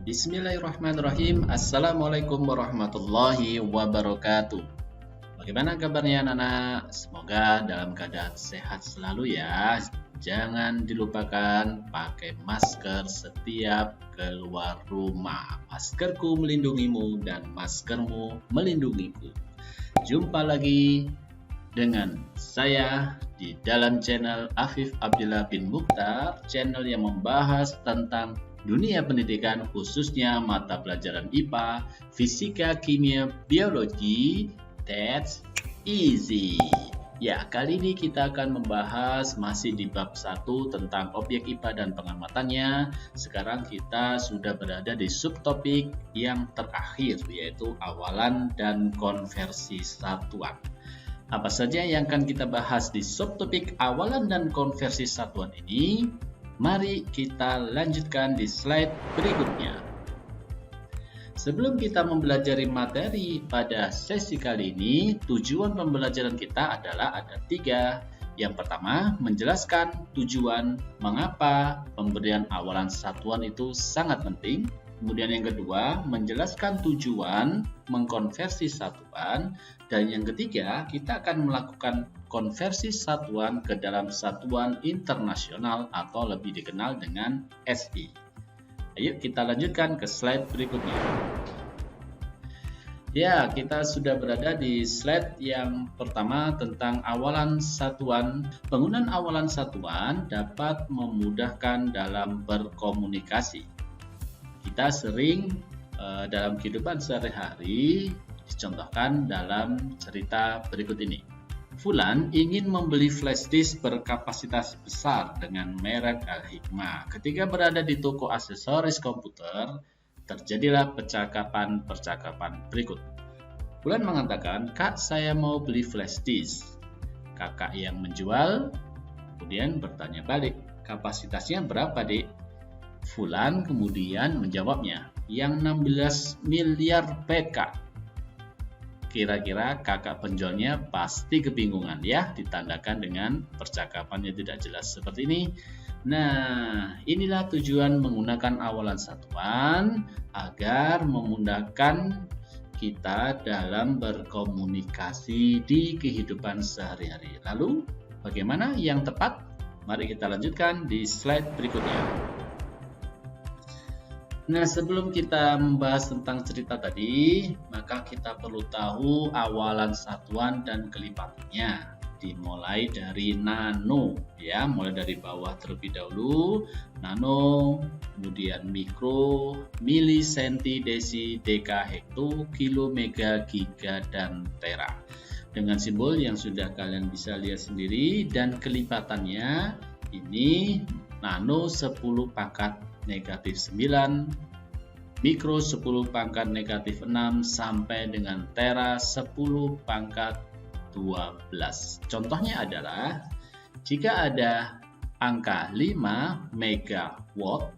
Bismillahirrahmanirrahim. Assalamualaikum warahmatullahi wabarakatuh. Bagaimana kabarnya anak-anak? Semoga dalam keadaan sehat selalu ya. Jangan dilupakan pakai masker setiap keluar rumah. Maskerku melindungimu dan maskermu melindungiku. Jumpa lagi dengan saya di dalam channel Afif Abdillah bin Mukhtar, channel yang membahas tentang dunia pendidikan, khususnya mata pelajaran IPA, fisika, kimia, biologi. That's easy. Ya, kali ini kita akan membahas masih di bab 1 tentang objek IPA dan pengamatannya. Sekarang kita sudah berada di subtopik yang terakhir, yaitu awalan dan konversi satuan. Apa saja yang akan kita bahas di subtopik awalan dan konversi satuan ini? Mari kita lanjutkan di slide berikutnya. Sebelum kita mempelajari materi pada sesi kali ini, tujuan pembelajaran kita adalah ada 3. Yang pertama, menjelaskan tujuan mengapa pemberian awalan satuan itu sangat penting. Kemudian yang kedua, menjelaskan tujuan mengkonversi satuan. Dan yang ketiga, kita akan melakukan konversi satuan ke dalam satuan internasional atau lebih dikenal dengan SI. Ayo kita lanjutkan ke slide berikutnya. Ya, kita sudah berada di slide yang pertama tentang awalan satuan. Penggunaan awalan satuan dapat memudahkan dalam berkomunikasi. Kita sering dalam kehidupan sehari-hari dicontohkan dalam cerita berikut ini. Fulan ingin membeli flash disk berkapasitas besar dengan merek Al-Hikmah. Ketika berada di toko aksesoris komputer, terjadilah percakapan berikut. Fulan mengatakan, "Kak, saya mau beli flash disk." Kakak yang menjual kemudian bertanya balik, "Kapasitasnya berapa, Dek?" Fulan kemudian menjawabnya, "Yang 16 miliar PK." Kira-kira kakak penjualnya pasti kebingungan ya, ditandakan dengan percakapan yang tidak jelas seperti ini. Nah, inilah tujuan menggunakan awalan satuan agar memudahkan kita dalam berkomunikasi di kehidupan sehari-hari. Lalu, bagaimana yang tepat? Mari kita lanjutkan di slide berikutnya. Nah, sebelum kita membahas tentang cerita tadi, maka kita perlu tahu awalan satuan dan kelipatannya. Dimulai dari nano, ya, mulai dari bawah terlebih dahulu. Nano, kemudian mikro, mili, senti, desi, deka, hekto, kilo, mega, giga, dan tera. Dengan simbol yang sudah kalian bisa lihat sendiri, dan kelipatannya ini nano 10 pangkat negatif 9, mikro 10 pangkat negatif 6, sampai dengan tera 10 pangkat 12. Contohnya adalah jika ada angka 5 megawatt,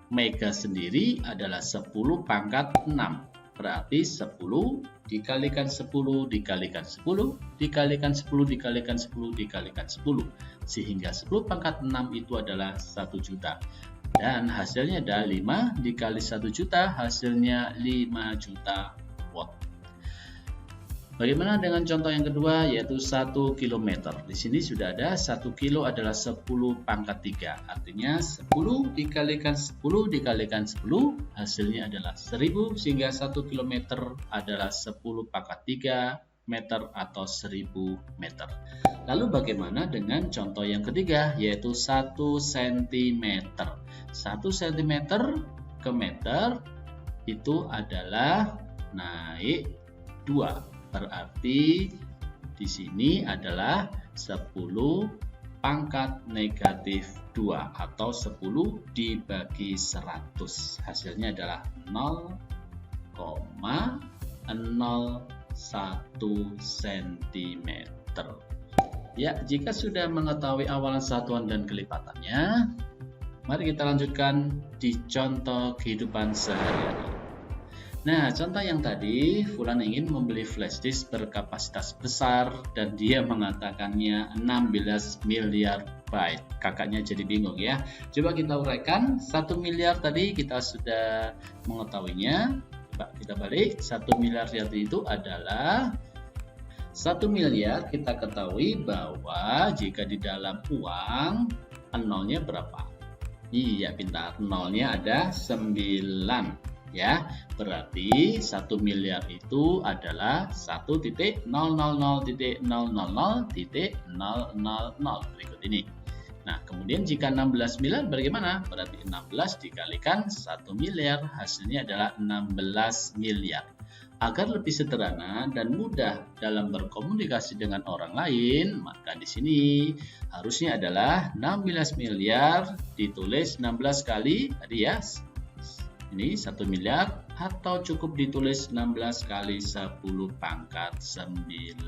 mega sendiri adalah 10 pangkat 6. Berarti 10 dikalikan 10 dikalikan 10 dikalikan 10 dikalikan 10 dikalikan 10. Sehingga 10 pangkat 6 itu adalah 1 juta. Dan hasilnya ada 5 dikali 1 juta, hasilnya 5 juta watt. Bagaimana dengan contoh yang kedua, yaitu 1 km. Di sini sudah ada 1 kilo adalah 10 pangkat 3. Artinya 10 dikalikan 10 dikalikan 10, hasilnya adalah 1000, sehingga 1 km adalah 10 pangkat 3 meter atau 1000 meter. Lalu bagaimana dengan contoh yang ketiga, yaitu 1 cm. 1 cm ke meter itu adalah naik 2. Berarti di sini adalah 10 pangkat negatif 2 atau 10 dibagi 100. Hasilnya adalah 0,01 cm. Ya, jika sudah mengetahui awalan satuan dan kelipatannya, mari kita lanjutkan di contoh kehidupan sehari-hari. Nah, contoh yang tadi, Fulan ingin membeli flash disk berkapasitas besar dan dia mengatakannya 16 miliar byte. Kakaknya jadi bingung ya. Coba kita uraikan, 1 miliar tadi kita sudah mengetahuinya. Coba kita balik, 1 miliar itu adalah 1 miliar kita ketahui bahwa jika di dalam uang, nolnya berapa? Iya, pintar. Nolnya ada 9. Ya, berarti 1 miliar itu adalah 1.000.000.000 berikut ini. Nah, kemudian jika 16 miliar bagaimana? Berarti 16 dikalikan 1 miliar, hasilnya adalah 16 miliar. Agar lebih sederhana dan mudah dalam berkomunikasi dengan orang lain, maka di sini harusnya adalah 16 miliar ditulis 16 kali tadi ya. Ini 1 miliar atau cukup ditulis 16 kali 10 pangkat 9.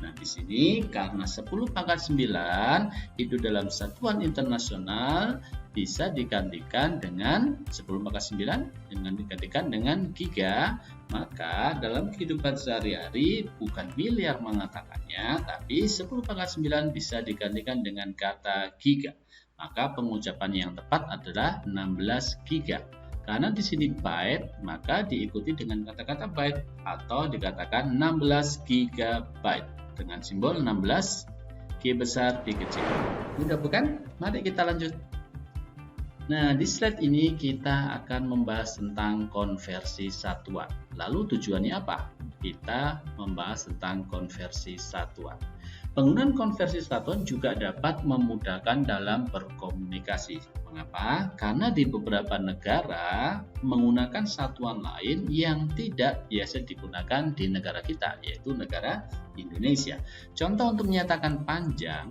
Nah, di sini karena 10 pangkat 9 itu dalam satuan internasional bisa digantikan dengan 10 pangkat 9 digantikan dengan giga, maka dalam kehidupan sehari-hari bukan miliar mengatakannya, tapi 10 pangkat 9 bisa digantikan dengan kata giga. Maka pengucapan yang tepat adalah 16 giga. Karena di sini byte, maka diikuti dengan kata-kata byte atau dikatakan 16 GB dengan simbol 16 G besar D kecil. Mudah bukan? Mari kita lanjut. Nah, di slide ini kita akan membahas tentang konversi satuan. Lalu tujuannya apa? Kita membahas tentang konversi satuan. Penggunaan konversi satuan juga dapat memudahkan dalam berkomunikasi. Mengapa? Karena di beberapa negara menggunakan satuan lain yang tidak biasa digunakan di negara kita, yaitu negara Indonesia. Contoh untuk menyatakan panjang,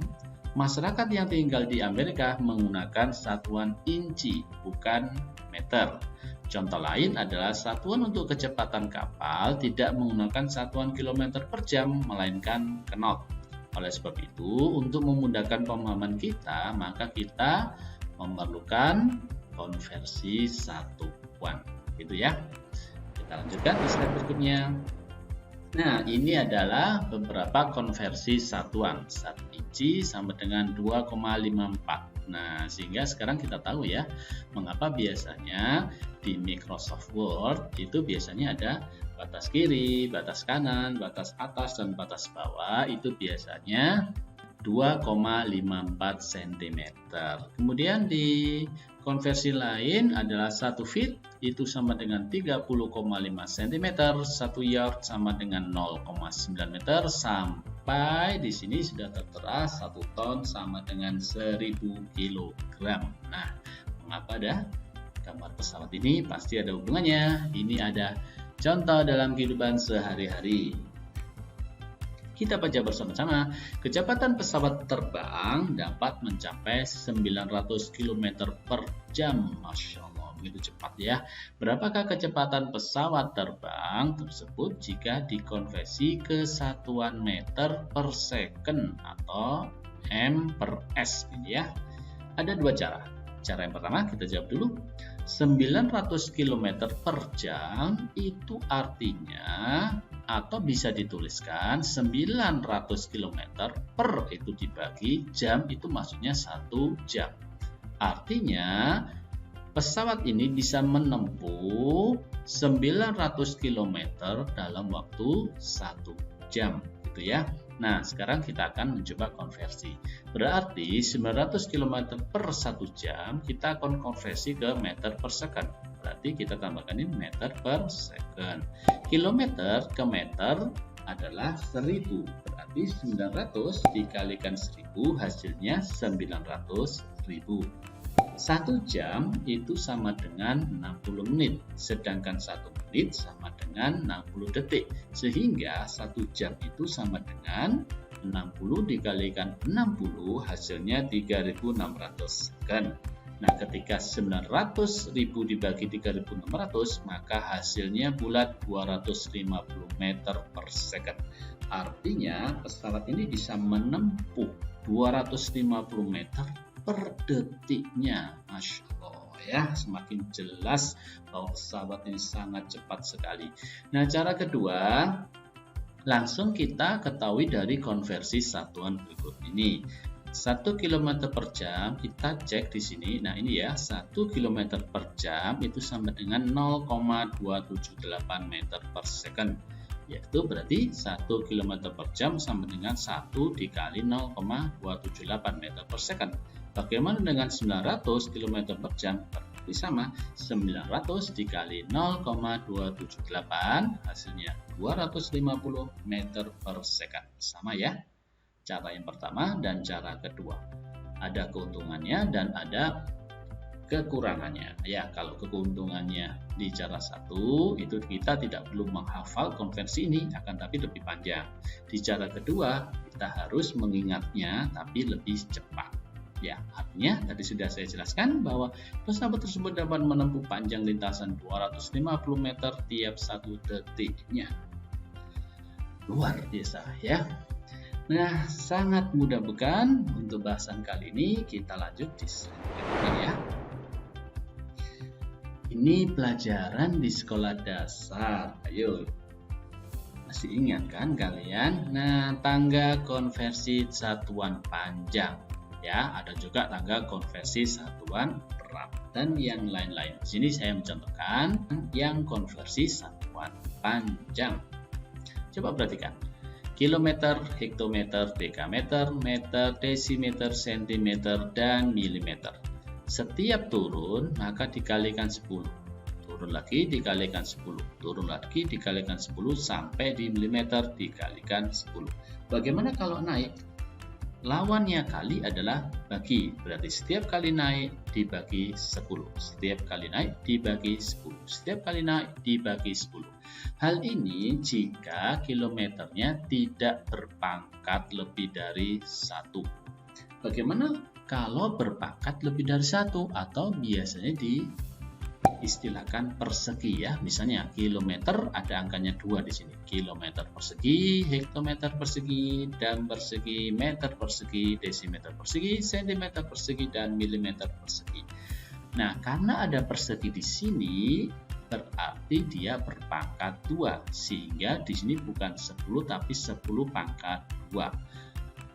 masyarakat yang tinggal di Amerika menggunakan satuan inci, bukan meter. Contoh lain adalah satuan untuk kecepatan kapal tidak menggunakan satuan kilometer per jam, melainkan knot. Oleh sebab itu, untuk memudahkan pemahaman kita, maka kita memerlukan konversi satuan. Gitu ya. Kita lanjutkan di slide berikutnya. Nah, ini adalah beberapa konversi satuan. 1 inci sama dengan 2,54. Nah, sehingga sekarang kita tahu ya, mengapa biasanya di Microsoft Word itu biasanya ada batas kiri, batas kanan, batas atas, dan batas bawah itu biasanya 2,54 cm. Kemudian di konversi lain adalah 1 feet itu sama dengan 30,5 cm, 1 yard sama dengan 0,9 meter, sampai di sini sudah tertera 1 ton sama dengan 1000 kg. Nah, mengapa ada gambar pesawat ini? Pasti ada hubungannya. Ini ada contoh dalam kehidupan sehari-hari. Kita baca bersama-sama. Kecepatan pesawat terbang dapat mencapai 900 km per jam. Masya Allah, begitu cepat ya. Berapakah kecepatan pesawat terbang tersebut jika dikonversi ke satuan meter per second atau m per s ini ya? Ada dua cara. Cara yang pertama kita jawab dulu. 900 km per jam itu artinya atau bisa dituliskan 900 km per itu dibagi jam itu maksudnya 1 jam. Artinya pesawat ini bisa menempuh 900 km dalam waktu 1 jam gitu ya. Nah, sekarang kita akan mencoba konversi. Berarti 900 km per 1 jam kita akan konversi ke meter per second. Berarti kita tambahkan ini meter per second. Kilometer ke meter adalah 1000. Berarti 900 dikalikan 1000 hasilnya 900.000. 1 jam itu sama dengan 60 menit, sedangkan 1 menit sama dengan 60 detik. Sehingga 1 jam itu sama dengan 60 dikalikan 60 hasilnya 3600 second. Nah, ketika 900.000 dibagi 3600 maka hasilnya bulat 250 meter per second. Artinya pesawat ini bisa menempuh 250 meter per detiknya. Masya Allah ya, semakin jelas bahwa pesawat ini sangat cepat sekali. Nah, cara kedua, langsung kita ketahui dari konversi satuan berikut ini. 1 km per jam kita cek di sini. Nah, ini ya, 1 km per jam itu sama dengan 0,278 meter per second. Yaitu berarti 1 km per jam sama dengan 1 dikali 0,278 meter per second. Bagaimana dengan 900 km per jam? Berarti sama, 900 dikali 0,278 hasilnya 250 meter per second. Sama ya, cara yang pertama dan cara kedua. Ada keuntungannya dan ada kekurangannya. Ya, kalau keuntungannya di cara satu itu kita tidak perlu menghafal konversi ini, akan tapi lebih panjang. Di cara kedua kita harus mengingatnya tapi lebih cepat. Ya, artinya tadi sudah saya jelaskan bahwa pesawat tersebut dapat menempuh panjang lintasan 250 meter tiap 1 detiknya. Luar biasa ya. Nah, sangat mudah bukan? Untuk bahasan kali ini kita lanjut di slide berikutnya ya. Ini pelajaran di sekolah dasar. Ayo, masih ingat kan kalian? Nah, tangga konversi satuan panjang. Ya, ada juga tangga konversi satuan berat dan yang lain-lain. Di sini saya mencontohkan yang konversi satuan panjang. Coba perhatikan. Kilometer, hektometer, dekameter, meter, desimeter, sentimeter, dan milimeter. Setiap turun maka dikalikan 10. Turun lagi dikalikan 10. Turun lagi dikalikan 10 sampai di milimeter dikalikan 10. Bagaimana kalau naik? Lawannya kali adalah bagi. Berarti setiap kali naik dibagi 10. Setiap kali naik dibagi 10. Setiap kali naik dibagi 10. Hal ini jika kilometernya tidak berpangkat lebih dari 1. Bagaimana kalau berpangkat lebih dari 1 atau biasanya diistilahkan persegi ya. Misalnya kilometer ada angkanya 2 di sini. Kilometer persegi, hektometer persegi, dam persegi, meter persegi, desimeter persegi, sentimeter persegi, dan milimeter persegi. Nah, karena ada persegi di sini berarti dia berpangkat 2, sehingga di sini bukan 10 tapi 10 pangkat 2.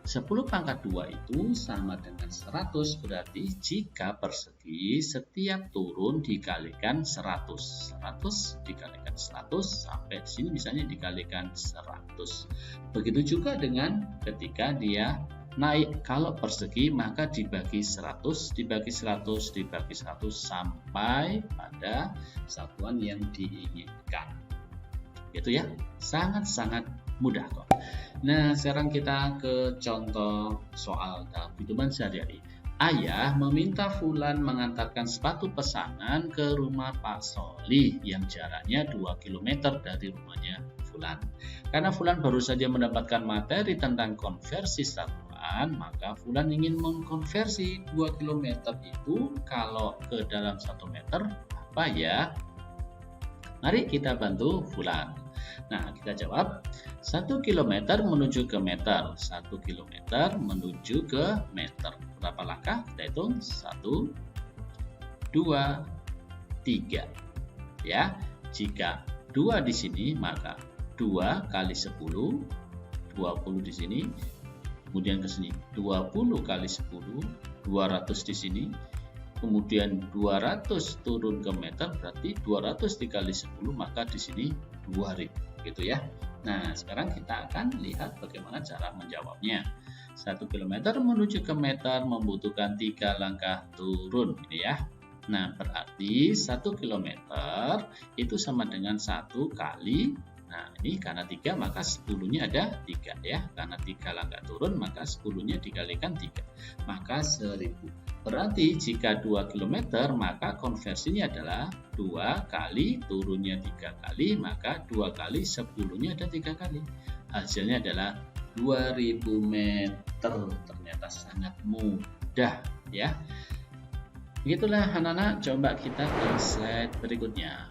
10 pangkat 2 itu sama dengan 100, berarti jika persegi setiap turun dikalikan 100. 100 dikalikan 100 sampai di sini misalnya dikalikan 100. Begitu juga dengan ketika dia naik, kalau persegi maka dibagi 100, dibagi 100, dibagi 100 sampai pada satuan yang diinginkan. Gitu ya, sangat-sangat mudah kok. Nah, sekarang kita ke contoh soal dalam kehidupan sehari-hari. Ayah meminta Fulan mengantarkan sepatu pesanan ke rumah Pak Solih yang jaraknya 2 km dari rumahnya Fulan. Karena Fulan baru saja mendapatkan materi tentang konversi satuan, maka Fulan ingin mengkonversi 2 km itu kalau ke dalam 1 meter apa ya? Mari kita bantu Fulan. Nah, kita jawab 1 km menuju ke meter. 1 km menuju ke meter. Berapa langkah? Kita hitung 1, 2, 3. Ya, jika 2 di sini maka 2 kali 10, 20 di sini. Kemudian ke sini 20 kali 10, 200 di sini. Kemudian 200 turun ke meter berarti 200 dikali 10 maka di sini 2000 gitu ya. Nah, sekarang kita akan lihat bagaimana cara menjawabnya. 1 km menuju ke meter membutuhkan 3 langkah turun ini ya. Nah, berarti 1 km itu sama dengan 1 kali. Nah, ini karena 3 maka 10-nya ada 3 ya. Karena 3 langkah turun maka 10-nya dikalikan 3. Maka 1000. Berarti jika 2 km maka konversinya adalah 2 kali turunnya 3 kali, maka 2 kali 10-nya ada 3 kali. Hasilnya adalah 2000 meter. Ternyata sangat mudah ya. Begitulah anak-anak, coba kita ke slide berikutnya.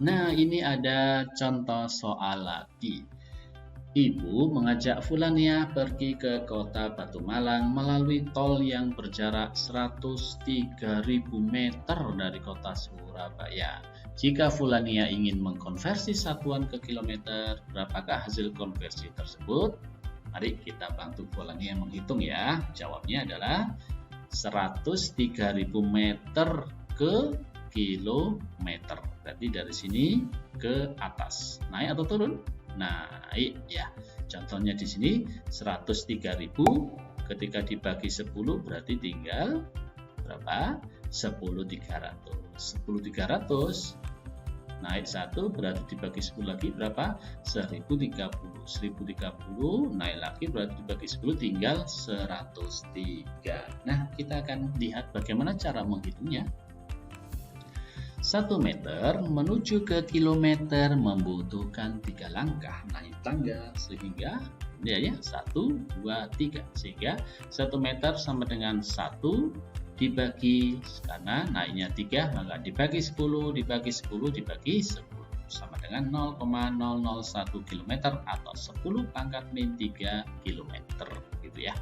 Nah, ini ada contoh soal lagi. Ibu mengajak Fulania pergi ke kota Batu Malang melalui tol yang berjarak 103.000 meter dari kota Surabaya. Jika Fulania ingin mengkonversi satuan ke kilometer, berapakah hasil konversi tersebut? Mari kita bantu Fulania menghitung ya. Jawabnya adalah 103.000 meter ke kilometer. Berarti dari sini ke atas. Naik atau turun? Naik ya. Contohnya di sini 103.000 ketika dibagi 10 berarti tinggal berapa? 10.300. 10.300 naik 1 berarti dibagi 10 lagi berapa? 1030. 1030 naik lagi berarti dibagi 10 tinggal 103. Nah, kita akan lihat bagaimana cara menghitungnya. 1 meter menuju ke kilometer membutuhkan 3 langkah naik tangga sehingga ya 1, 2, 3 sehingga 1 meter sama dengan 1 dibagi karena naiknya 3 maka dibagi 10 dibagi 10 dibagi 10 sama dengan 0,001 km atau 10 pangkat min 3 km gitu ya.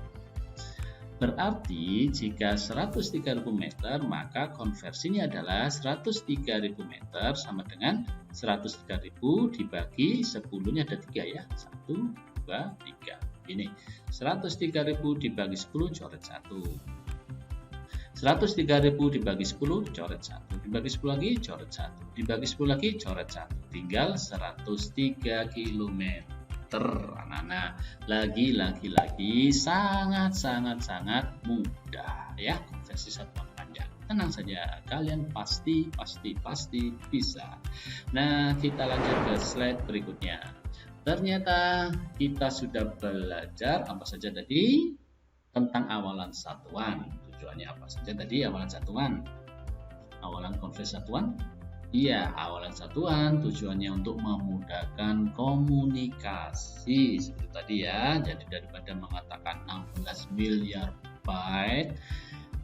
Berarti jika 103.000 meter maka konversinya adalah 103.000 meter sama dengan 103.000 dibagi 10-nya ada 3 ya. 1, 2, 3. Ini 103.000 dibagi 10 coret 1. 103.000 dibagi 10 coret 1. Dibagi 10 lagi coret 1. Dibagi 10 lagi coret 1. Tinggal 103 km. Anak-anak, lagi sangat mudah ya konversi satuan panjang. Tenang saja, kalian pasti bisa. Nah, kita lanjut ke slide berikutnya. Ternyata kita sudah belajar apa saja tadi tentang awalan satuan. Tujuannya apa saja tadi awalan satuan? Awalan konversi satuan? Iya, awalan satuan tujuannya untuk memudahkan komunikasi seperti tadi ya. Jadi daripada mengatakan 16 miliar byte,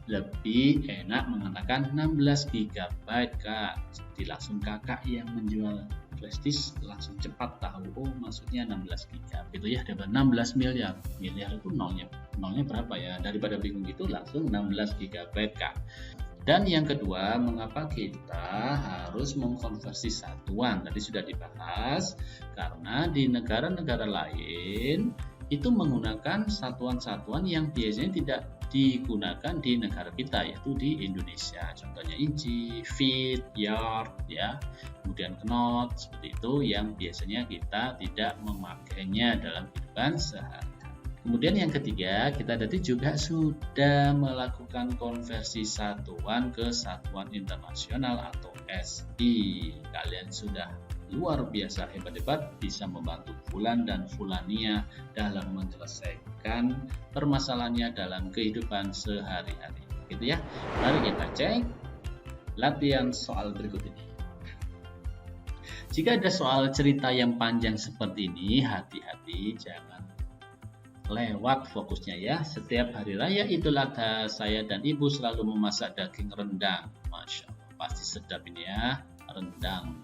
lebih enak mengatakan 16 GB Kak. Jadi langsung kakak yang menjual flash disk langsung cepat tahu maksudnya 16 GB gitu ya, daripada 16 miliar. Miliar itu nolnya berapa ya? Daripada bingung gitu langsung 16 GB Kak. Dan yang kedua, mengapa kita harus mengkonversi satuan? Tadi sudah dibahas, karena di negara-negara lain itu menggunakan satuan-satuan yang biasanya tidak digunakan di negara kita, yaitu di Indonesia. Contohnya inci, feet, yard, ya, kemudian knot, seperti itu yang biasanya kita tidak memakainya dalam kehidupan sehari. Kemudian yang ketiga, kita tadi juga sudah melakukan konversi satuan ke satuan internasional atau SI. Kalian sudah luar biasa hebat-hebat bisa membantu Fulan dan Fulania dalam menyelesaikan permasalahannya dalam kehidupan sehari-hari. Gitu ya. Mari kita cek latihan soal berikut ini. Jika ada soal cerita yang panjang seperti ini, hati-hati jangan lewat fokusnya ya. Setiap hari raya Idul Adha saya dan ibu selalu memasak daging rendang. Masya Allah, pasti sedap ini ya, rendang.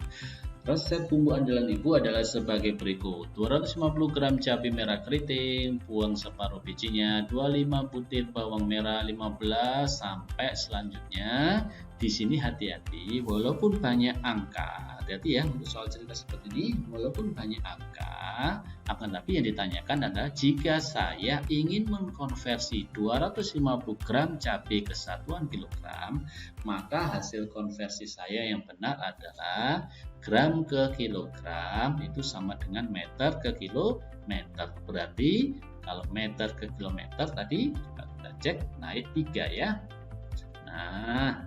Resep bumbu andalan ibu adalah sebagai berikut: 250 gram cabai merah keriting, buang separuh bijinya, 25 butir bawang merah 15 sampai selanjutnya. Di sini hati-hati, walaupun banyak angka, hati-hati ya untuk soal cerita seperti ini, walaupun banyak angka, akan tapi yang ditanyakan adalah jika saya ingin mengkonversi 250 gram cabai ke satuan kilogram, maka hasil konversi saya yang benar adalah gram ke kilogram itu sama dengan meter ke kilometer. Berarti kalau meter ke kilometer tadi kita cek naik 3 ya. Nah,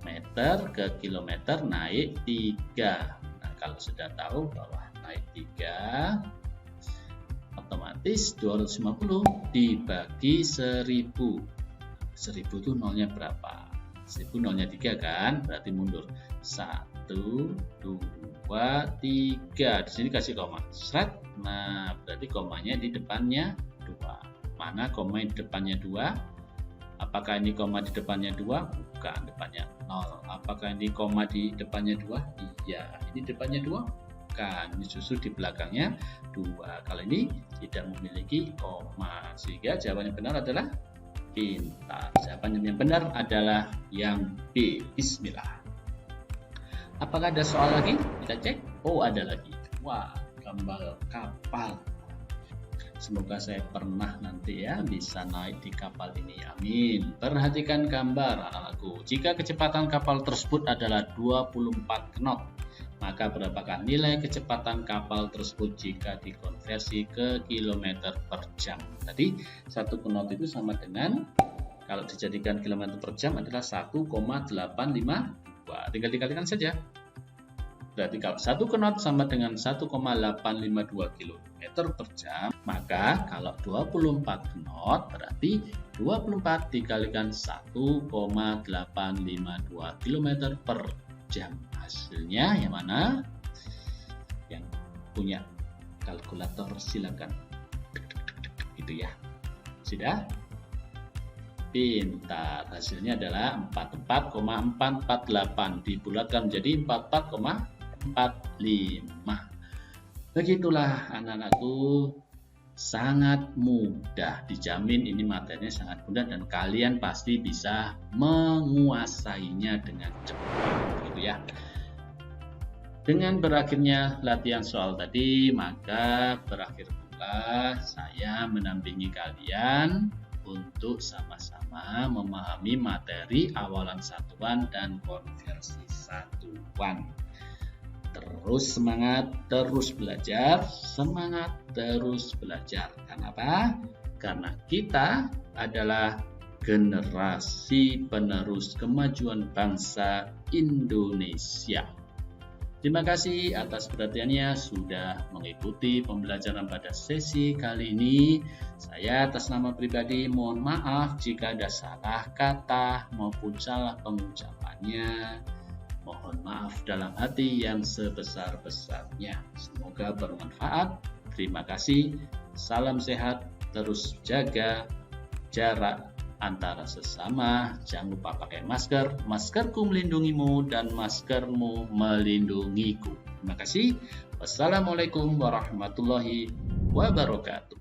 meter ke kilometer naik 3. Nah, kalau sudah tahu bahwa naik 3, otomatis 250 dibagi 1000. 1000 itu nolnya berapa? 1000 nolnya 3 kan? Berarti mundur. 1, 2, 3. Di sini kasih koma. Seret. Nah, berarti komanya di depannya 2. Mana koma di depannya 2? Apakah ini koma di depannya 2? Bukan, depannya 0. Apakah ini koma di depannya 2? Iya. Ini depannya 2? bukan, ini justru di belakangnya 2. Kali ini tidak memiliki koma, sehingga jawaban yang benar adalah pintar. Jawaban yang benar adalah yang B. Bismillah. Apakah ada soal lagi? Kita cek. Oh, ada lagi. Wah, gambar kapal. Semoga saya pernah nanti ya bisa naik di kapal ini, amin. Perhatikan gambar anak-anakku. Jika kecepatan kapal tersebut adalah 24 knot, maka berapakah nilai kecepatan kapal tersebut jika dikonversi ke kilometer per jam? Tadi 1 knot itu sama dengan, kalau dijadikan kilometer per jam adalah 1,852. Tinggal dikalikan saja. Berarti kalau 1 knot sama dengan 1,852 km per jam, maka kalau 24 knot berarti 24 dikalikan 1,852 km per jam. Hasilnya yang mana? Yang punya kalkulator silakan. Gitu ya. Sudah? Pintar. Hasilnya adalah 44,448 dibulatkan menjadi 44,45. Begitulah anak-anakku, sangat mudah, dijamin ini materinya sangat mudah dan kalian pasti bisa menguasainya dengan cepat, gitu ya. Dengan berakhirnya latihan soal tadi, maka berakhir pula saya mendampingi kalian untuk sama-sama memahami materi awalan satuan dan konversi satuan. Terus semangat, terus belajar, semangat, terus belajar. Kenapa? Karena kita adalah generasi penerus kemajuan bangsa Indonesia. Terima kasih atas perhatiannya sudah mengikuti pembelajaran pada sesi kali ini. Saya atas nama pribadi mohon maaf jika ada salah kata maupun salah pengucapannya. Mohon maaf dalam hati yang sebesar-besarnya. Semoga bermanfaat. Terima kasih. Salam sehat. Terus jaga jarak antara sesama. Jangan lupa pakai masker. Maskerku melindungimu dan maskermu melindungiku. Terima kasih. Wassalamualaikum warahmatullahi wabarakatuh.